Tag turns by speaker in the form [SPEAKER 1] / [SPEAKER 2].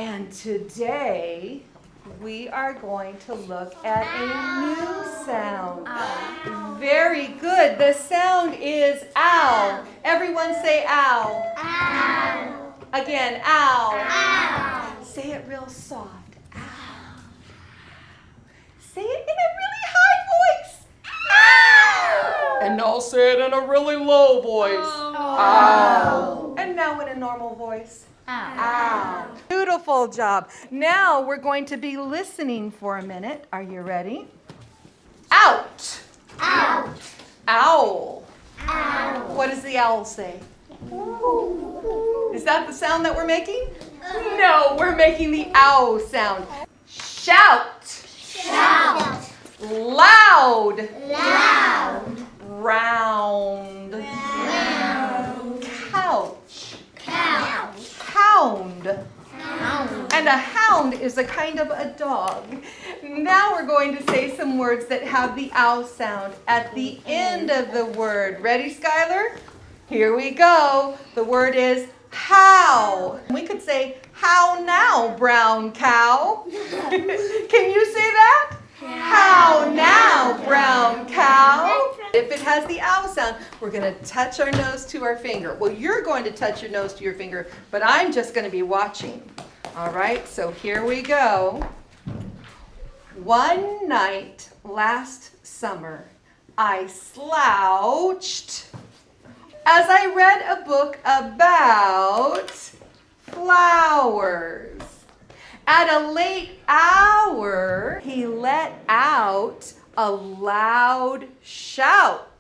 [SPEAKER 1] And today we are going to look at a new sound. Ow. Very good. The sound is ow. Everyone say ow. Ow. Again, ow. Ow. Say it real soft. Ow. Say it in a really high voice. Ow. And now say it in a really low voice. Ow. And now in a normal voice. Ow. Ow. Beautiful job. Now we're going to be listening for a minute. Are you ready? Out. Out. Owl. Owl. What does the owl say? Is that the sound that we're making? No, we're making the ow sound. Shout. Shout. Loud. Loud. Round. Round. Couch. Couch. Hound. Hound. And a hound is a kind of a dog. Now we're going to say some words that have the ow sound at the end of the word. Ready, Skylar? Here we go. The word is how. We could say, how now, brown cow? Can you say that? How now, brown cow? If it has the ow sound, we're going to touch our nose to our finger. Well, you're going to touch your nose to your finger, but I'm just going to be watching. All right, so here we go. One night last summer, I slouched as I read a book about flowers. At a late hour, he let out a loud shout.